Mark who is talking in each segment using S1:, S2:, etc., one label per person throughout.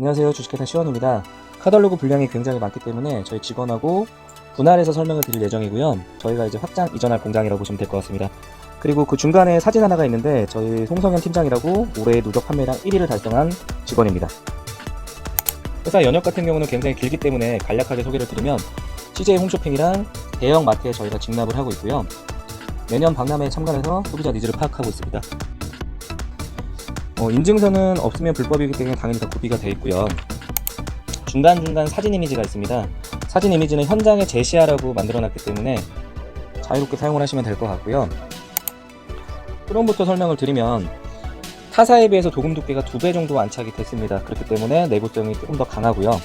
S1: 안녕하세요. 주식회사 시원입니다. 카탈로그 분량이 굉장히 많기 때문에 저희 직원하고 분할해서 설명을 드릴 예정이고요. 저희가 이제 확장 이전할 공장이라고 보시면 될 것 같습니다. 그리고 그 중간에 사진 하나가 있는데 저희 송성현 팀장이라고 올해 누적 판매량 1위를 달성한 직원입니다. 회사 연역 같은 경우는 굉장히 길기 때문에 간략하게 소개를 드리면 CJ 홈쇼핑이랑 대형 마트에 저희가 직납을 하고 있고요. 매년 박람회에 참가해서 소비자 니즈를 파악하고 있습니다. 인증서는 없으면 불법이기 때문에 당연히 다 구비가 되어 있고요. 중간중간 사진 이미지가 있습니다. 사진 이미지는 현장에 제시하라고 만들어놨기 때문에 자유롭게 사용을 하시면 될 것 같고요. 크롬부터 설명을 드리면 타사에 비해서 도금 두께가 2배 정도 안착이 됐습니다. 그렇기 때문에 내구성이 조금 더 강하고요.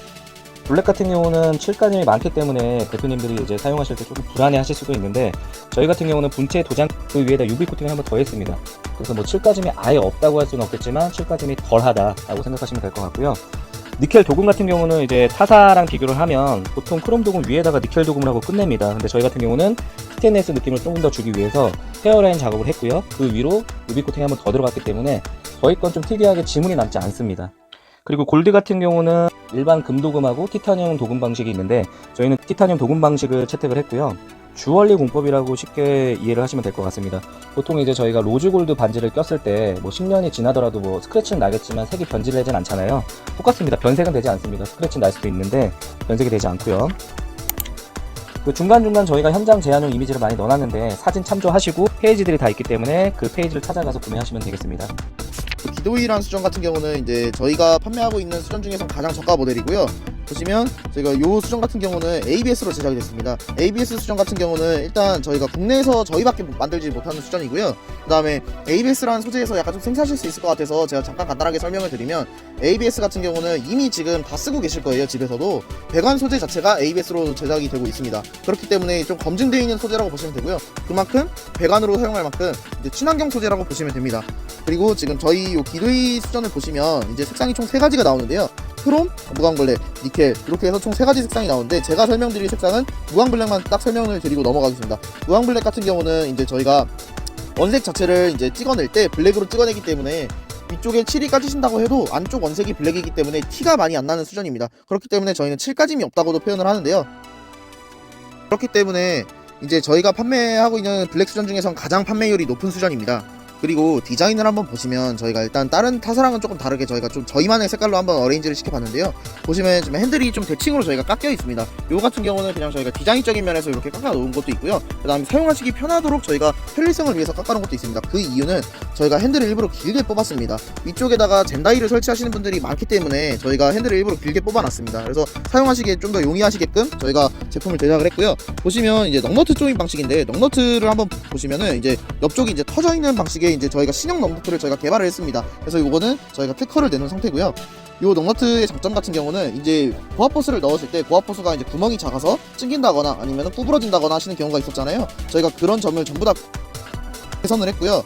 S1: 블랙 같은 경우는 칠가님이 많기 때문에 대표님들이 이제 사용하실 때 조금 불안해 하실 수도 있는데, 저희 같은 경우는 분체 도장 그 위에다 UV 코팅을 한번 더 했습니다. 그래서 뭐 칠가짐이 아예 없다고 할 수는 없겠지만 칠가짐이 덜하다라고 생각하시면 될 것 같고요. 니켈 도금 같은 경우는 이제 타사랑 비교를 하면 보통 크롬 도금 위에다가 니켈 도금을 하고 끝냅니다. 근데 저희 같은 경우는 스테인리스 느낌을 조금 더 주기 위해서 헤어라인 작업을 했고요. 그 위로 UV 코팅이 한번 더 들어갔기 때문에 저희 건 좀 특이하게 지문이 남지 않습니다. 그리고 골드 같은 경우는 일반 금도금하고 티타늄 도금 방식이 있는데 저희는 티타늄 도금 방식을 채택을 했고요. 주얼리 공법이라고 쉽게 이해를 하시면 될 것 같습니다. 보통 이제 저희가 로즈 골드 반지를 꼈을 때 뭐 10년이 지나더라도 뭐 스크래치는 나겠지만 색이 변질되진 않잖아요. 똑같습니다. 변색은 되지 않습니다. 스크래치 날 수도 있는데 변색이 되지 않고요. 그 중간중간 저희가 현장 제한용 이미지를 많이 넣어놨는데 사진 참조하시고 페이지들이 다 있기 때문에 그 페이지를 찾아가서 구매하시면 되겠습니다.
S2: 기도이란 수전 같은 경우는 이제 저희가 판매하고 있는 수전 중에서 가장 저가 모델이고요. 보시면 저희가 이 수전 같은 경우는 ABS로 제작이 됐습니다. ABS 수전 같은 경우는 일단 저희가 국내에서 저희밖에 만들지 못하는 수전이고요. 그 다음에 ABS라는 소재에서 약간 좀 생소하실 수 있을 것 같아서 제가 잠깐 간단하게 설명을 드리면, ABS 같은 경우는 이미 지금 다 쓰고 계실 거예요. 집에서도 배관 소재 자체가 ABS로 제작이 되고 있습니다. 그렇기 때문에 좀 검증되어 있는 소재라고 보시면 되고요. 그만큼 배관으로 사용할 만큼 이제 친환경 소재라고 보시면 됩니다. 그리고 지금 저희 요 기도이 수전을 보시면 이제 색상이 총 3가지가 나오는데요. 크롬, 무광블랙, 니켈 이렇게 해서 총 3가지 색상이 나오는데, 제가 설명드릴 색상은 무광블랙만 딱 설명을 드리고 넘어가겠습니다. 무광블랙 같은 경우는 이제 저희가 원색 자체를 이제 찍어낼 때 블랙으로 찍어내기 때문에 위쪽에 칠이 까지신다고 해도 안쪽 원색이 블랙이기 때문에 티가 많이 안 나는 수전입니다. 그렇기 때문에 저희는 칠까짐이 없다고도 표현을 하는데요. 그렇기 때문에 이제 저희가 판매하고 있는 블랙 수전 중에선 가장 판매율이 높은 수전입니다. 그리고 디자인을 한번 보시면 저희가 일단 다른 타사랑은 조금 다르게 저희가 좀 저희만의 색깔로 한번 어레인지를 시켜봤는데요. 보시면 지금 핸들이 좀 대칭으로 저희가 깎여 있습니다. 요 같은 경우는 그냥 저희가 디자인적인 면에서 이렇게 깎아 놓은 것도 있고요. 그 다음에 사용하시기 편하도록 저희가 편리성을 위해서 깎아 놓은 것도 있습니다. 그 이유는 저희가 핸들을 일부러 길게 뽑았습니다. 위쪽에다가 젠다이를 설치하시는 분들이 많기 때문에 저희가 핸들을 일부러 길게 뽑아놨습니다. 그래서 사용하시기에 좀 더 용이하시게끔 저희가 제품을 제작을 했고요. 보시면 이제 넉너트 조인 방식인데, 넉너트를 한번 보시면은 이제 옆쪽이 이제 터져 있는 방식의 이제 저희가 신형 넉너트를 저희가 개발을 했습니다. 그래서 이거는 저희가 특허를 내놓은 상태고요. 요 넉너트의 장점 같은 경우는 이제 고압호스를 넣었을 때 고압호스가 이제 구멍이 작아서 찡긴다거나 아니면 구부러진다거나 하시는 경우가 있었잖아요. 저희가 그런 점을 전부 다 개선을 했고요.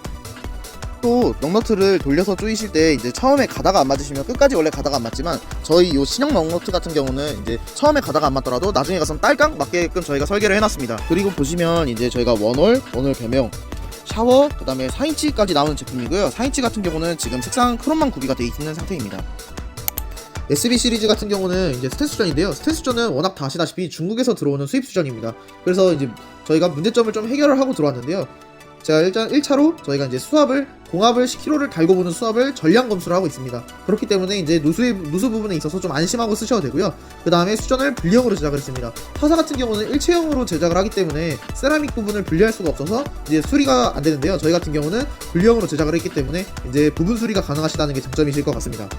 S2: 또 넉너트를 돌려서 조이실 때 이제 처음에 가다가 안 맞으시면 끝까지 원래 가다가 안 맞지만, 저희 요 신형 넉너트 같은 경우는 이제 처음에 가다가 안 맞더라도 나중에 가서 딸깍 맞게끔 저희가 설계를 해놨습니다. 그리고 보시면 이제 저희가 원홀 배명, 샤워, 그 다음에 4인치까지 나오는 제품이고요. 4인치 같은 경우는 지금 색상 크롬만 구비가 되어 있는 상태입니다. SB 시리즈 같은 경우는 이제 스텔스 수전인데요. 스텔스 수전은 워낙 다 아시다시피 중국에서 들어오는 수입 수전입니다. 그래서 이제 저희가 문제점을 좀 해결을 하고 들어왔는데요. 자, 일단 1차로 저희가 이제 공합을 10kg를 달고 보는 수압을 전량 검수를 하고 있습니다. 그렇기 때문에 이제 누수 부분에 있어서 좀 안심하고 쓰셔도 되고요. 그 다음에 수전을 분리형으로 제작을 했습니다. 타사 같은 경우는 일체형으로 제작을 하기 때문에 세라믹 부분을 분리할 수가 없어서 이제 수리가 안 되는데요. 저희 같은 경우는 분리형으로 제작을 했기 때문에 이제 부분 수리가 가능하시다는 게 장점이실 것 같습니다.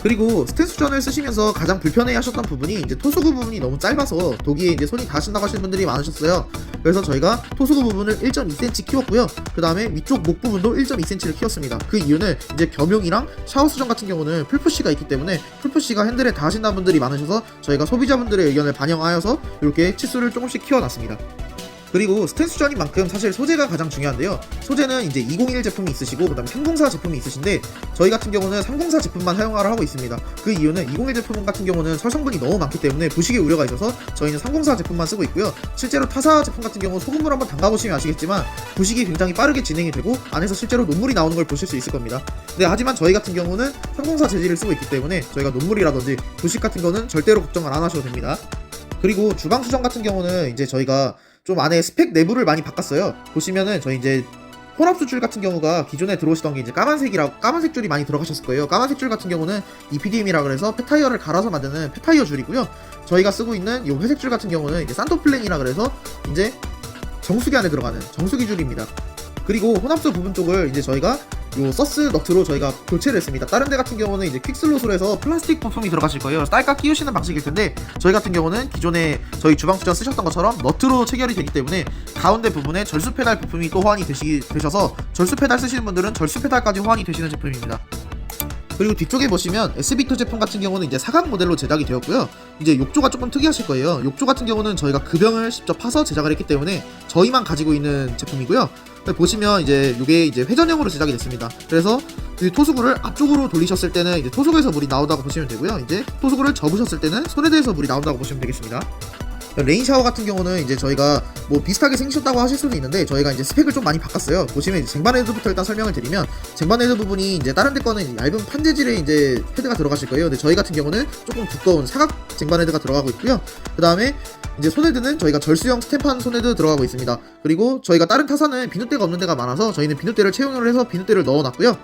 S2: 그리고 스텔스 수전을 쓰시면서 가장 불편해 하셨던 부분이 이제 토수구 부분이 너무 짧아서 도기에 이제 손이 닿으신다고 하시는 분들이 많으셨어요. 그래서 저희가 토수구 부분을 1.2cm 키웠고요. 그 다음에 위쪽 목 부분도 1.2cm를 키웠습니다. 그 이유는 이제 겸용이랑 샤워 수전 같은 경우는 풀푸시가 있기 때문에 풀푸시가 핸들에 닿으신다는 분들이 많으셔서 저희가 소비자분들의 의견을 반영하여서 이렇게 치수를 조금씩 키워놨습니다. 그리고 스텐 수전인 만큼 사실 소재가 가장 중요한데요. 소재는 이제 201 제품이 있으시고 그다음에 304 제품이 있으신데 저희 같은 경우는 304 제품만 사용하려 하고 있습니다. 그 이유는 201 제품 같은 경우는 설성분이 너무 많기 때문에 부식의 우려가 있어서 저희는 304 제품만 쓰고 있고요. 실제로 타사 제품 같은 경우 소금물 한번 담가보시면 아시겠지만 부식이 굉장히 빠르게 진행이 되고 안에서 실제로 논물이 나오는 걸 보실 수 있을 겁니다. 네, 하지만 저희 같은 경우는 304 재질을 쓰고 있기 때문에 저희가 논물이라든지 부식 같은 거는 절대로 걱정을 안 하셔도 됩니다. 그리고 주방 수전 같은 경우는 이제 저희가 좀 안에 스펙 내부를 많이 바꿨어요. 보시면은 저희 이제 혼합수 줄 같은 경우가 기존에 들어오시던 게 이제 까만색 줄이 많이 들어가셨을 거예요. 까만색 줄 같은 경우는 EPDM이라 그래서 폐타이어를 갈아서 만드는 폐타이어 줄이고요. 저희가 쓰고 있는 이 회색 줄 같은 경우는 이제 산토플랜이라 그래서 이제 정수기 안에 들어가는 정수기 줄입니다. 그리고 혼합수 부분 쪽을 이제 저희가 요 서스 너트로 저희가 교체를 했습니다. 다른 데 같은 경우는 이제 퀵슬롯으로 해서 플라스틱 부품이 들어가실 거예요. 딸깍 끼우시는 방식일 텐데 저희 같은 경우는 기존에 저희 주방 수전 쓰셨던 것처럼 너트로 체결이 되기 때문에 가운데 부분에 절수 페달 부품이 또 호환이 되셔서 절수 페달 쓰시는 분들은 절수 페달까지 호환이 되시는 제품입니다. 그리고 뒤쪽에 보시면 SB2 제품 같은 경우는 이제 사각 모델로 제작이 되었고요. 이제 욕조가 조금 특이하실 거예요. 욕조 같은 경우는 저희가 급병을 직접 파서 제작을 했기 때문에 저희만 가지고 있는 제품이고요. 보시면 이제 이게 이제 회전형으로 제작이 됐습니다. 그래서 이 토수구를 앞쪽으로 돌리셨을 때는 이제 토수구에서 물이 나온다고 보시면 되고요. 이제 토수구를 접으셨을 때는 손헤드에서 물이 나온다고 보시면 되겠습니다. 레인 샤워 같은 경우는 이제 저희가 뭐 비슷하게 생기셨다고 하실 수도 있는데 저희가 이제 스펙을 좀 많이 바꿨어요. 보시면 이제 쟁반 헤드부터 일단 설명을 드리면 쟁반 헤드 부분이 이제 다른 데 거는 얇은 판 재질의 이제 헤드가 들어가실 거예요. 근데 저희 같은 경우는 조금 두꺼운 사각 쟁반 헤드가 들어가고 있고요. 그 다음에 이제 손헤드는 저희가 절수형 스탬판 손헤드 들어가고 있습니다. 그리고 저희가 다른 타사는 비누대가 없는 데가 많아서 저희는 비누대를 채용을 해서 비누대를 넣어놨고요.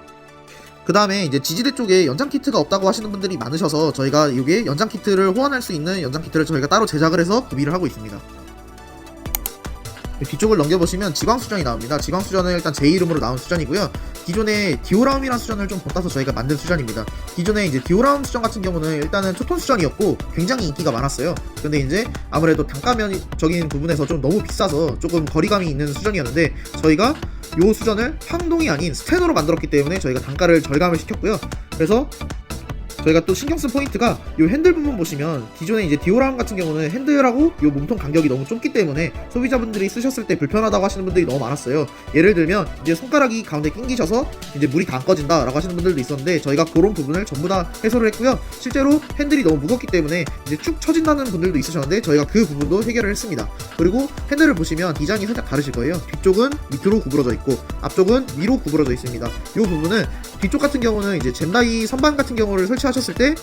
S2: 그 다음에 이제 지지대 쪽에 연장 키트가 없다고 하시는 분들이 많으셔서 저희가 이게 연장 키트를 호환할 수 있는 연장 키트를 저희가 따로 제작을 해서 구비를 하고 있습니다. 뒤쪽을 넘겨보시면 지광수전이 나옵니다. 지광수전은 일단 제 이름으로 나온 수전이고요. 기존에 디오라움이라는 수전을 좀 본따서 저희가 만든 수전입니다. 기존에 이제 디오라움 수전 같은 경우는 일단은 투톤 수전이었고 굉장히 인기가 많았어요. 근데 이제 아무래도 단가면적인 부분에서 좀 너무 비싸서 조금 거리감이 있는 수전이었는데 저희가 요 수전을 황동이 아닌 스테노로 만들었기 때문에 저희가 단가를 절감을 시켰고요. 그래서 저희가 또 신경 쓴 포인트가 이 핸들 부분 보시면 기존에 이제 디오라움 같은 경우는 핸들하고 이 몸통 간격이 너무 좁기 때문에 소비자분들이 쓰셨을 때 불편하다고 하시는 분들이 너무 많았어요. 예를 들면 이제 손가락이 가운데 낑기셔서 이제 물이 다 안 꺼진다 라고 하시는 분들도 있었는데 저희가 그런 부분을 전부 다 해소를 했고요. 실제로 핸들이 너무 무겁기 때문에 이제 쭉 처진다는 분들도 있으셨는데 저희가 그 부분도 해결을 했습니다. 그리고 핸들을 보시면 디자인이 살짝 다르실 거예요. 뒤쪽은 밑으로 구부러져 있고 앞쪽은 위로 구부러져 있습니다. 이 부분은 뒤쪽 같은 경우는 이제 젠다이 선반 같은 경우를 설치하셨을 때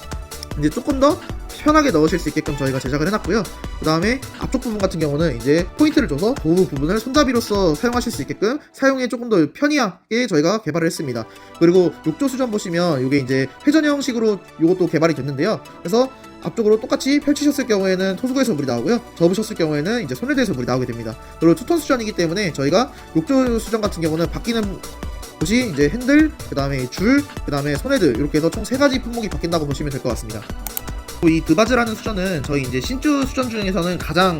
S2: 이제 조금 더 편하게 넣으실 수 있게끔 저희가 제작을 해놨고요. 그 다음에 앞쪽 부분 같은 경우는 이제 포인트를 줘서 그 부분을 손잡이로서 사용하실 수 있게끔 사용에 조금 더 편리하게 저희가 개발을 했습니다. 그리고 욕조 수전 보시면 이게 이제 회전형식으로 이것도 개발이 됐는데요. 그래서 앞쪽으로 똑같이 펼치셨을 경우에는 토수구에서 물이 나오고요. 접으셨을 경우에는 이제 손헤드에서 물이 나오게 됩니다. 그리고 투톤 수전이기 때문에 저희가 욕조 수전 같은 경우는 바뀌는 곳이 이제 핸들, 그 다음에 줄, 그 다음에 손헤드 이렇게 해서 총 3가지 품목이 바뀐다고 보시면 될 것 같습니다. 이 드바즈라는 수전은 저희 이제 신주 수전 중에서는 가장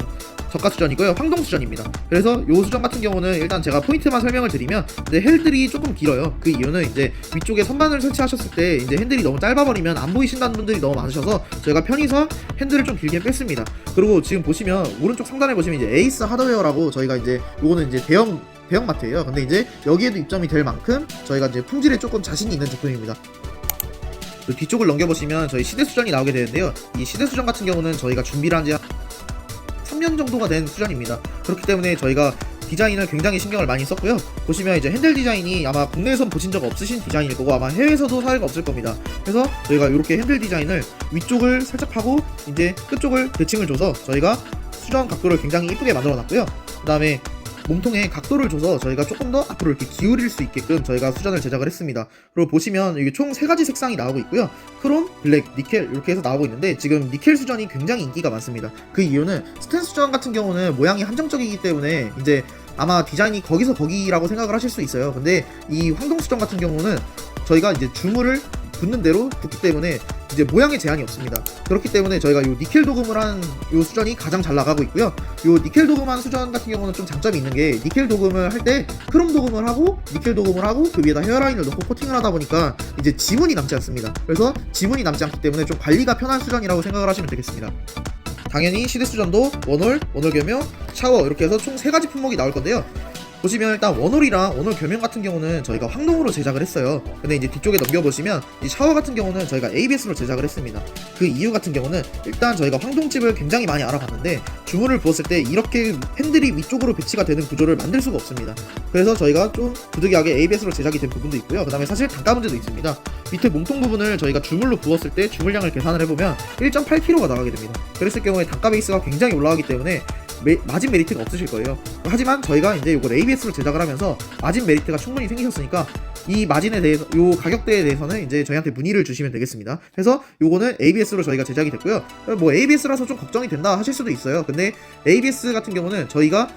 S2: 저가 수전이고요. 황동 수전입니다. 그래서 이 수전 같은 경우는 일단 제가 포인트만 설명을 드리면 이제 핸들이 조금 길어요. 그 이유는 이제 위쪽에 선반을 설치하셨을 때 이제 핸들이 너무 짧아버리면 안 보이신다는 분들이 너무 많으셔서 저희가 편의상 핸들을 좀 길게 뺐습니다. 그리고 지금 보시면 오른쪽 상단에 보시면 이제 에이스 하드웨어라고 저희가 이제 요거는 이제 대형마트예요. 근데 이제 여기에도 입점이 될 만큼 저희가 이제 품질에 조금 자신이 있는 제품입니다. 뒤쪽을 넘겨보시면 저희 시대수전이 나오게 되는데요. 이 시대수전 같은 경우는 저희가 준비를 한 지 3년 정도가 된 수전입니다. 그렇기 때문에 저희가 디자인을 굉장히 신경을 많이 썼고요. 보시면 이제 핸들 디자인이 아마 국내에선 보신 적 없으신 디자인일 거고 아마 해외에서도 사례가 없을 겁니다. 그래서 저희가 이렇게 핸들 디자인을 위쪽을 살짝 하고 이제 끝쪽을 대칭을 줘서 저희가 수전 각도를 굉장히 이쁘게 만들어 놨고요. 그 다음에 몸통에 각도를 줘서 저희가 조금 더 앞으로 이렇게 기울일 수 있게끔 저희가 수전을 제작을 했습니다. 그리고 보시면 이게 총 3가지 색상이 나오고 있고요. 크롬, 블랙, 니켈 이렇게 해서 나오고 있는데 지금 니켈 수전이 굉장히 인기가 많습니다. 그 이유는 스텐 수전 같은 경우는 모양이 한정적이기 때문에 이제 아마 디자인이 거기서 거기라고 생각을 하실 수 있어요. 근데 이 황동 수전 같은 경우는 저희가 이제 주물을 붙는 대로 붙기 때문에 이제 모양에 제한이 없습니다. 그렇기 때문에 저희가 요 니켈 도금을 한 요 수전이 가장 잘 나가고 있고요. 요 니켈 도금한 수전 같은 경우는 좀 장점이 있는 게 니켈 도금을 할 때 크롬 도금을 하고 니켈 도금을 하고 그 위에다 헤어라인을 넣고 코팅을 하다 보니까 이제 지문이 남지 않습니다. 그래서 지문이 남지 않기 때문에 좀 관리가 편한 수전이라고 생각을 하시면 되겠습니다. 당연히 시드 수전도 원홀, 원홀 겸용, 샤워 이렇게 해서 총 3가지 품목이 나올 건데요. 보시면 일단 원홀이랑 원홀 겸용 같은 경우는 저희가 황동으로 제작을 했어요. 근데 이제 뒤쪽에 넘겨보시면 이 샤워 같은 경우는 저희가 ABS로 제작을 했습니다. 그 이유 같은 경우는 일단 저희가 황동집을 굉장히 많이 알아봤는데 주문을 부었을 때 이렇게 핸들이 위쪽으로 배치가 되는 구조를 만들 수가 없습니다. 그래서 저희가 좀 부득이하게 ABS로 제작이 된 부분도 있고요. 그 다음에 사실 단가 문제도 있습니다. 밑에 몸통 부분을 저희가 주물로 부었을 때 주물량을 계산을 해보면 1.8kg가 나가게 됩니다. 그랬을 경우에 단가 베이스가 굉장히 올라가기 때문에 마진 메리트가 없으실 거예요. 하지만 저희가 이제 이걸 ABS로 제작을 하면서 마진 메리트가 충분히 생기셨으니까 이 마진에 대해서, 요 가격대에 대해서는 이제 저희한테 문의를 주시면 되겠습니다. 그래서 요거는 ABS로 저희가 제작이 됐고요. 뭐 ABS라서 좀 걱정이 된다 하실 수도 있어요. 근데 ABS 같은 경우는 저희가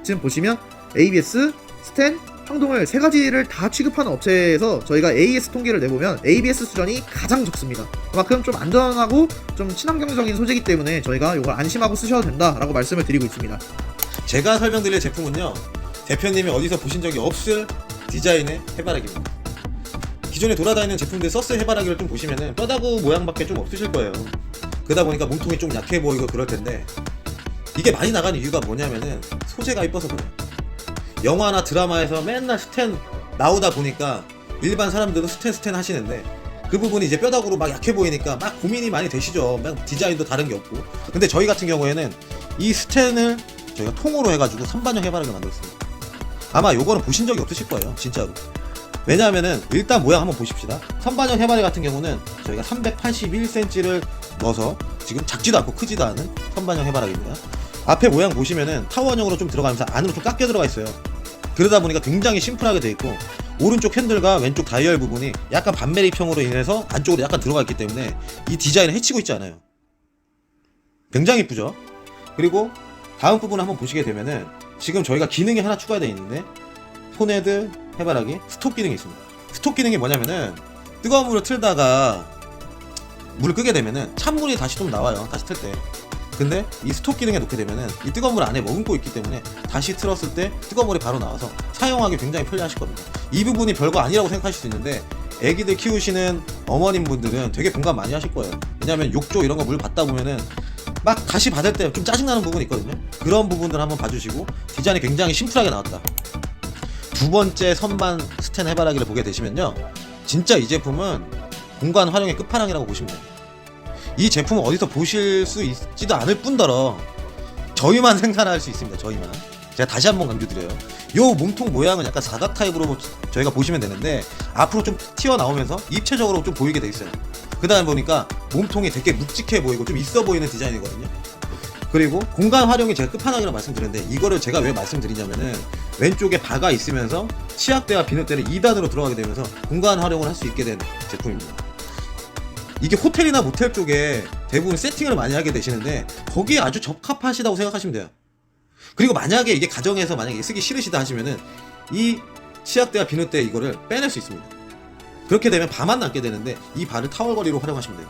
S2: 지금 보시면 ABS, 스텐, 황동을 3가지를 다 취급하는 업체에서 저희가 AS 통계를 내보면 ABS 수전이 가장 적습니다. 그만큼 좀 안전하고 좀 친환경적인 소재이기 때문에 저희가 이걸 안심하고 쓰셔도 된다라고 말씀을 드리고 있습니다.
S3: 제가 설명드릴 제품은요, 대표님이 어디서 보신 적이 없을 디자인의 해바라기입니다. 기존에 돌아다니는 제품들 서스 해바라기를 좀 보시면은 뼈다구 모양밖에 좀 없으실 거예요. 그러다 보니까 몸통이 좀 약해 보이고 그럴 텐데, 이게 많이 나가는 이유가 뭐냐면은 소재가 이뻐서 그래요. 영화나 드라마에서 맨날 스텐 나오다 보니까 일반 사람들도 스텐 하시는데, 그 부분이 이제 뼈다구로 막 약해 보이니까 막 고민이 많이 되시죠. 막 디자인도 다른 게 없고. 근데 저희 같은 경우에는 이 스텐을 저희가 통으로 해가지고 선반형 해바라기를 만들었습니다. 아마 요거는 보신 적이 없으실 거예요, 진짜로. 왜냐하면은 일단 모양 한번 보십시다. 선반형 해바라기 같은 경우는 저희가 381cm를 넣어서, 지금 작지도 않고 크지도 않은 선반형 해바라기입니다. 앞에 모양 보시면은 타원형으로 좀 들어가면서 안으로 좀 깎여 들어가 있어요. 그러다 보니까 굉장히 심플하게 돼 있고, 오른쪽 핸들과 왼쪽 다이얼 부분이 약간 반매립형으로 인해서 안쪽으로 약간 들어가 있기 때문에 이 디자인을 해치고 있지 않아요. 굉장히 이쁘죠. 그리고 다음 부분 한번 보시게 되면은 지금 저희가 기능이 하나 추가되어 있는데, 손헤드 해바라기 스톱 기능이 있습니다. 스톱 기능이 뭐냐면은 뜨거운 물을 틀다가 물을 끄게 되면은 찬물이 다시 좀 나와요, 다시 틀 때. 근데 이 스톱 기능에 놓게 되면은 이 뜨거운 물 안에 머금고 있기 때문에 다시 틀었을 때 뜨거운 물이 바로 나와서 사용하기 굉장히 편리하실 겁니다. 이 부분이 별거 아니라고 생각하실 수 있는데, 애기들 키우시는 어머님 분들은 되게 공감 많이 하실 거예요. 왜냐면 욕조 이런 거 물 받다 보면은 막 다시 받을 때 좀 짜증나는 부분이 있거든요. 그런 부분들 한번 봐주시고, 디자인이 굉장히 심플하게 나왔다. 두 번째 선반 스텐 해바라기를 보게 되시면요, 진짜 이 제품은 공간 활용의 끝판왕이라고 보시면 돼요. 이 제품은 어디서 보실 수 있지도 않을 뿐더러 저희만 생산할 수 있습니다. 저희만. 제가 다시 한번 강조드려요. 요 몸통 모양은 약간 사각 타입으로 저희가 보시면 되는데, 앞으로 좀 튀어나오면서 입체적으로 좀 보이게 돼 있어요. 그 다음에 보니까 몸통이 되게 묵직해 보이고 좀 있어 보이는 디자인이거든요. 그리고 공간 활용이 제가 끝판왕이라고 말씀드렸는데, 이거를 제가 왜 말씀드리냐면은 왼쪽에 바가 있으면서 치약대와 비눗대를 2단으로 들어가게 되면서 공간 활용을 할 수 있게 된 제품입니다. 이게 호텔이나 모텔 쪽에 대부분 세팅을 많이 하게 되시는데, 거기에 아주 적합하시다고 생각하시면 돼요. 그리고 만약에 이게 가정에서 만약에 쓰기 싫으시다 하시면은 이 치약대와 비눗대 이거를 빼낼 수 있습니다. 그렇게 되면 바만 남게 되는데, 이 바를 타월거리로 활용하시면 돼요.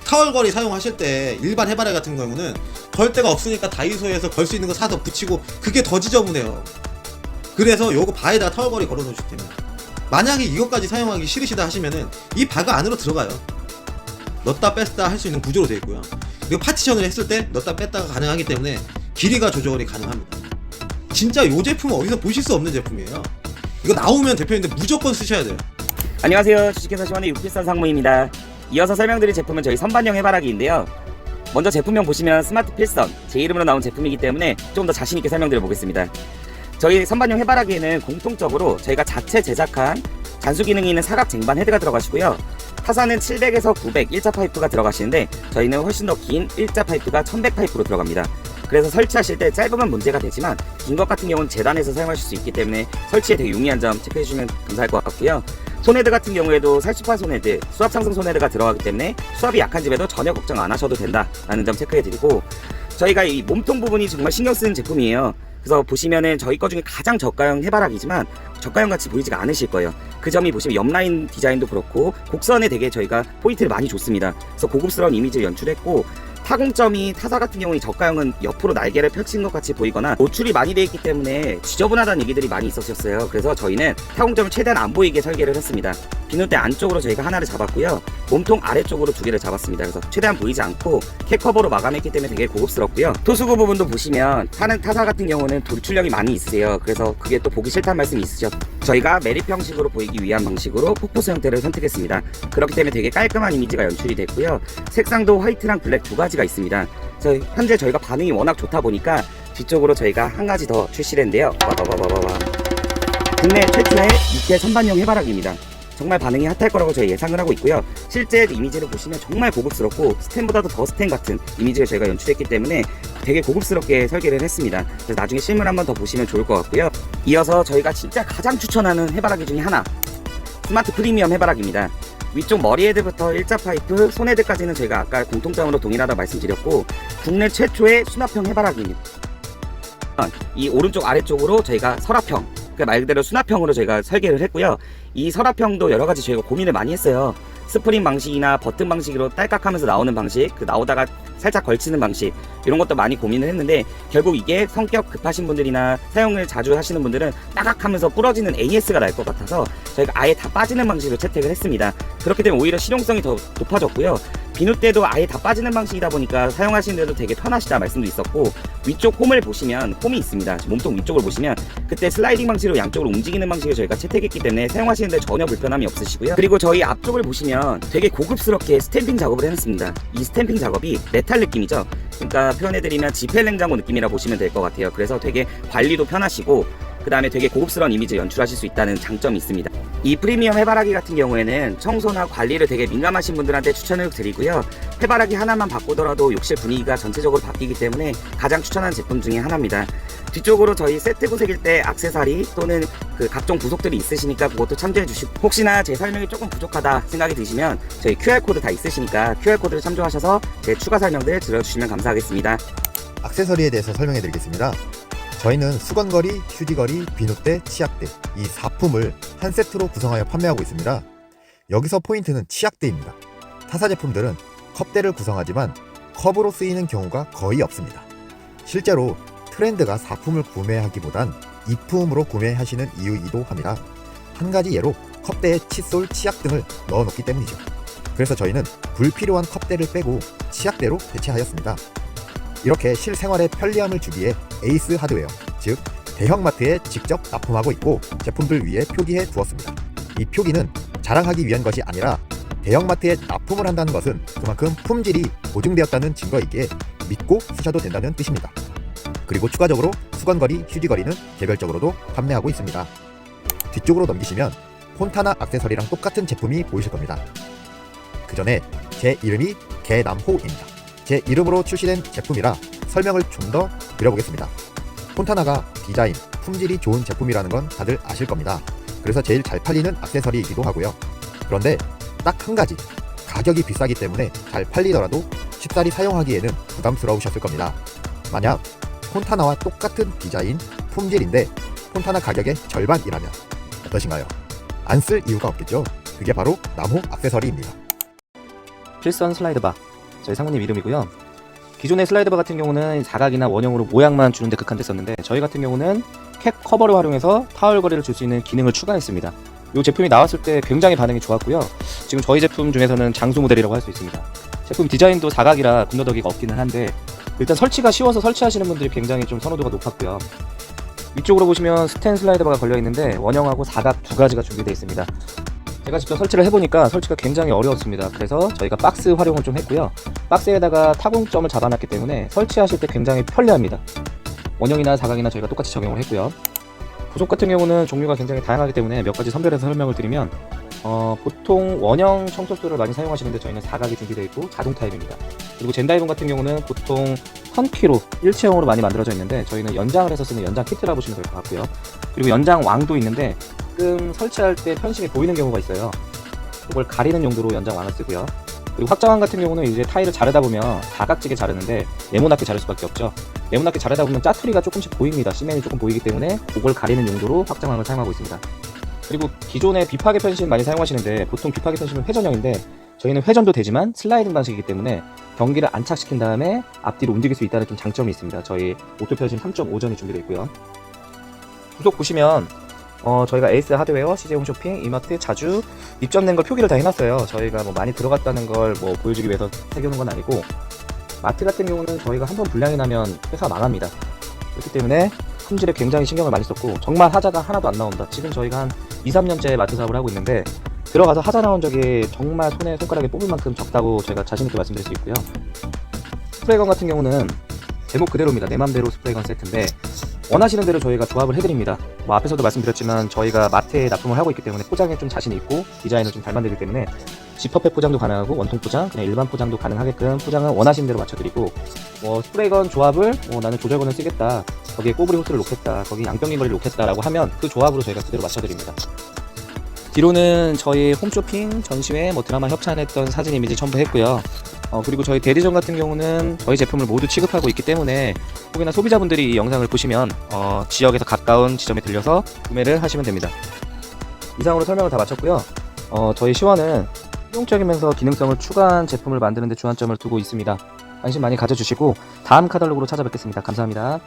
S3: 타월거리 사용하실 때 일반 해바라기 같은 경우는 걸 데가 없으니까 다이소에서 걸 수 있는 거 사서 붙이고, 그게 더 지저분해요. 그래서 요거 바에다가 타월거리 걸어 놓으시면 됩니다. 만약에 이것까지 사용하기 싫으시다 하시면은 이 바가 안으로 들어가요. 넣었다 뺐다 할 수 있는 구조로 되어 있고요. 그리고 파티션을 했을 때 넣었다 뺐다가 가능하기 때문에 길이가 조절이 가능합니다. 진짜 이 제품은 어디서 보실 수 없는 제품이에요. 이거 나오면 대표님들 무조건 쓰셔야 돼요.
S4: 안녕하세요. 주식회사 시원의 육필선 상무입니다. 이어서 설명드릴 제품은 저희 선반형 해바라기인데요. 먼저 제품명 보시면 스마트 필선, 제 이름으로 나온 제품이기 때문에 좀 더 자신있게 설명드려 보겠습니다. 저희 선반형 해바라기에는 공통적으로 저희가 자체 제작한 잔수 기능이 있는 사각 쟁반 헤드가 들어가시고요. 타사는 700에서 900 1자 파이프가 들어가시는데, 저희는 훨씬 더 긴 1자 파이프가 1100 파이프로 들어갑니다. 그래서 설치하실 때 짧으면 문제가 되지만 긴 것 같은 경우는 재단해서 사용하실 수 있기 때문에 설치에 되게 용이한 점 체크해 주시면 감사할 것 같고요. 손헤드 같은 경우에도 살수판 손헤드, 수압 상승 손헤드가 들어가기 때문에 수압이 약한 집에도 전혀 걱정 안 하셔도 된다라는 점 체크해 드리고, 저희가 이 몸통 부분이 정말 신경 쓰는 제품이에요. 그래서 보시면은 저희 거 중에 가장 저가형 해바라기지만 저가형 같이 보이지가 않으실 거예요. 그 점이 보시면 옆라인 디자인도 그렇고 곡선에 되게 저희가 포인트를 많이 줬습니다. 그래서 고급스러운 이미지를 연출했고, 타공점이 타사 같은 경우는 저가형은 옆으로 날개를 펼친 것 같이 보이거나 노출이 많이 되어 있기 때문에 지저분하다는 얘기들이 많이 있었어요. 그래서 저희는 타공점을 최대한 안 보이게 설계를 했습니다. 비누대 안쪽으로 저희가 하나를 잡았고요. 몸통 아래쪽으로 두 개를 잡았습니다. 그래서 최대한 보이지 않고 캡커버로 마감했기 때문에 되게 고급스럽고요. 토수구 부분도 보시면 타는 타사 같은 경우는 돌출력이 많이 있으세요. 그래서 그게 또 보기 싫다는 말씀이 있으죠. 저희가 매립 형식으로 보이기 위한 방식으로 폭포수 형태를 선택했습니다. 그렇기 때문에 되게 깔끔한 이미지가 연출이 됐고요. 색상도 화이트랑 블랙 두 가지가 있습니다. 그래서 현재 저희가 반응이 워낙 좋다 보니까 뒤쪽으로 저희가 한 가지 더 출시를 했는데요. 국내 최초의 6개 선반용 해바라기입니다. 정말 반응이 핫할 거라고 저희 예상을 하고 있고요. 실제 이미지를 보시면 정말 고급스럽고 스텐보다도 더 스텐 같은 이미지를 저희가 연출했기 때문에 되게 고급스럽게 설계를 했습니다. 그래서 나중에 실물 한번 더 보시면 좋을 것 같고요. 이어서 저희가 진짜 가장 추천하는 해바라기 중에 하나, 스마트 프리미엄 해바라기입니다. 위쪽 머리 헤드부터 일자 파이프, 손 헤드까지는 저희가 아까 공통점으로 동일하다고 말씀드렸고 국내 최초의 수납형 해바라기입니다. 이 오른쪽 아래쪽으로 저희가 서랍형, 말 그대로 수납형으로 저희가 설계를 했고요. 이 서랍형도 여러 가지 저희가 고민을 많이 했어요. 스프링 방식이나 버튼 방식으로 딸깍하면서 나오는 방식, 나오다가 살짝 걸치는 방식, 이런 것도 많이 고민을 했는데 결국 이게 성격 급하신 분들이나 사용을 자주 하시는 분들은 따각하면서 부러지는 AS가 날 것 같아서 저희가 아예 다 빠지는 방식으로 채택을 했습니다. 그렇기 때문에 오히려 실용성이 더 높아졌고요. 비누 때도 아예 다 빠지는 방식이다 보니까 사용하시는 데도 되게 편하시다 말씀도 있었고, 위쪽 홈을 보시면 홈이 있습니다. 몸통 위쪽을 보시면 그때 슬라이딩 방식으로 양쪽으로 움직이는 방식을 저희가 채택했기 때문에 사용하시는 데 전혀 불편함이 없으시고요. 그리고 저희 앞쪽을 보시면 되게 고급스럽게 스탬핑 작업을 해놨습니다. 이 스탬핑 작업이 메탈 느낌이죠. 그러니까 표현해드리면 지펠 냉장고 느낌이라 보시면 될 것 같아요. 그래서 되게 관리도 편하시고 그 다음에 되게 고급스러운 이미지 연출하실 수 있다는 장점이 있습니다. 이 프리미엄 해바라기 같은 경우에는 청소나 관리를 되게 민감하신 분들한테 추천을 드리고요. 해바라기 하나만 바꾸더라도 욕실 분위기가 전체적으로 바뀌기 때문에 가장 추천하는 제품 중에 하나입니다. 뒤쪽으로 저희 세트 구색일 때 액세서리 또는 그 각종 부속들이 있으시니까 그것도 참조해 주시고, 혹시나 제 설명이 조금 부족하다 생각이 드시면 저희 QR코드 다 있으시니까 QR코드를 참조하셔서 제 추가 설명들 들어주시면 감사하겠습니다.
S5: 액세서리에 대해서 설명해 드리겠습니다. 저희는 수건걸이, 휴지걸이, 비누대, 치약대 이 4품을 한 세트로 구성하여 판매하고 있습니다. 여기서 포인트는 치약대입니다. 타사 제품들은 컵대를 구성하지만 컵으로 쓰이는 경우가 거의 없습니다. 실제로 트렌드가 4품을 구매하기보단 2품으로 구매하시는 이유이기도 합니다. 한 가지 예로 컵대에 칫솔, 치약 등을 넣어 놓기 때문이죠. 그래서 저희는 불필요한 컵대를 빼고 치약대로 대체하였습니다. 이렇게 실생활에 편리함을 주기에 에이스 하드웨어, 즉 대형마트에 직접 납품하고 있고 제품들 위에 표기해 두었습니다. 이 표기는 자랑하기 위한 것이 아니라 대형마트에 납품을 한다는 것은 그만큼 품질이 보증되었다는 증거이기에 믿고 쓰셔도 된다는 뜻입니다. 그리고 추가적으로 수건걸이, 휴지걸이는 개별적으로도 판매하고 있습니다. 뒤쪽으로 넘기시면 폰타나 액세서리랑 똑같은 제품이 보이실 겁니다. 그 전에 제 이름이 개남호입니다. 제 이름으로 출시된 제품이라 설명을 좀 더 드려보겠습니다. 폰타나가 디자인, 품질이 좋은 제품이라는 건 다들 아실 겁니다. 그래서 제일 잘 팔리는 액세서리이기도 하고요. 그런데 딱 한 가지, 가격이 비싸기 때문에 잘 팔리더라도 쉽사리 사용하기에는 부담스러우셨을 겁니다. 만약 폰타나와 똑같은 디자인, 품질인데 폰타나 가격의 절반이라면 어떠신가요? 안 쓸 이유가 없겠죠? 그게 바로 남호 액세서리입니다.
S1: 필선 슬라이드바, 저희 상무님 이름이고요. 기존의 슬라이드바 같은 경우는 사각이나 원형으로 모양만 주는데 극한됐었는데 저희 같은 경우는 캡 커버를 활용해서 타월 거리를 줄 수 있는 기능을 추가했습니다. 이 제품이 나왔을 때 굉장히 반응이 좋았고요. 지금 저희 제품 중에서는 장수 모델이라고 할 수 있습니다. 제품 디자인도 사각이라 군더더기가 없기는 한데 일단 설치가 쉬워서 설치하시는 분들이 굉장히 좀 선호도가 높았고요. 위쪽으로 보시면 스텐 슬라이드바가 걸려있는데 원형하고 사각 두 가지가 준비되어 있습니다. 제가 직접 설치를 해보니까 설치가 굉장히 어려웠습니다. 그래서 저희가 박스 활용을 좀 했고요. 박스에다가 타공점을 잡아놨기 때문에 설치하실 때 굉장히 편리합니다. 원형이나 사각이나 저희가 똑같이 적용을 했고요. 부속 같은 경우는 종류가 굉장히 다양하기 때문에 몇 가지 선별해서 설명을 드리면 보통 원형 청소수를 많이 사용하시는데 저희는 사각이 준비되어 있고 자동 타입입니다. 그리고 젠다이븐 같은 경우는 보통 턴키로 일체형으로 많이 만들어져 있는데 저희는 연장을 해서 쓰는 연장 키트라 보시면 될 것 같고요. 그리고 연장 왕도 있는데 가끔 설치할 때 편식이 보이는 경우가 있어요. 이걸 가리는 용도로 연장 왕을 쓰고요. 그리고 확장왕 같은 경우는 이제 타일을 자르다 보면 사각지게 자르는데 네모나게 자를 수밖에 없죠. 네모나게 자르다 보면 짜투리가 조금씩 보입니다. 시멘이 조금 보이기 때문에 그걸 가리는 용도로 확장왕을 사용하고 있습니다. 그리고 기존에 비파괴 편식 많이 사용하시는데 보통 비파괴 편식은 회전형인데 저희는 회전도 되지만 슬라이딩 방식이기 때문에 경기를 안착시킨 다음에 앞뒤로 움직일 수 있다는 좀 장점이 있습니다. 저희 오토 편식 3.5전이 준비되어 있고요. 부속 보시면 저희가 에이스 하드웨어, CJ 홈쇼핑, 이마트, 자주 입점된 걸 표기를 다 해놨어요. 저희가 뭐 많이 들어갔다는 걸 뭐 보여주기 위해서 새겨놓은 건 아니고, 마트 같은 경우는 저희가 한번 불량이 나면 회사가 망합니다. 그렇기 때문에 품질에 굉장히 신경을 많이 썼고, 정말 하자가 하나도 안 나온다. 지금 저희가 한 2-3년째 마트 사업을 하고 있는데, 들어가서 하자 나온 적이 정말 손에 손가락에 뽑을 만큼 적다고 제가 자신있게 말씀드릴 수 있고요. 스프레이건 같은 경우는 제목 그대로입니다. 내 맘대로 스프레이건 세트인데, 원하시는 대로 저희가 조합을 해드립니다. 뭐 앞에서도 말씀드렸지만 저희가 마트에 납품을 하고 있기 때문에 포장에 좀 자신이 있고 디자인을 좀 잘 만들기 때문에 지퍼백 포장도 가능하고 원통 포장, 그냥 일반 포장도 가능하게끔 포장을 원하시는 대로 맞춰드리고, 스프레이건 조합을 나는 조절건을 쓰겠다, 거기에 꼬부리 호스를 놓겠다, 거기 양평긴거리를 놓겠다라고 하면 그 조합으로 저희가 그대로 맞춰드립니다. 뒤로는 저희 홈쇼핑, 전시회, 드라마 협찬했던 사진 이미지 첨부했고요. 그리고 저희 대리점 같은 경우는 저희 제품을 모두 취급하고 있기 때문에 혹여나 소비자분들이 이 영상을 보시면 지역에서 가까운 지점에 들려서 구매를 하시면 됩니다. 이상으로 설명을 다 마쳤고요. 저희 시원은 실용적이면서 기능성을 추가한 제품을 만드는 데 주안점을 두고 있습니다. 관심 많이 가져주시고 다음 카탈로그로 찾아뵙겠습니다. 감사합니다.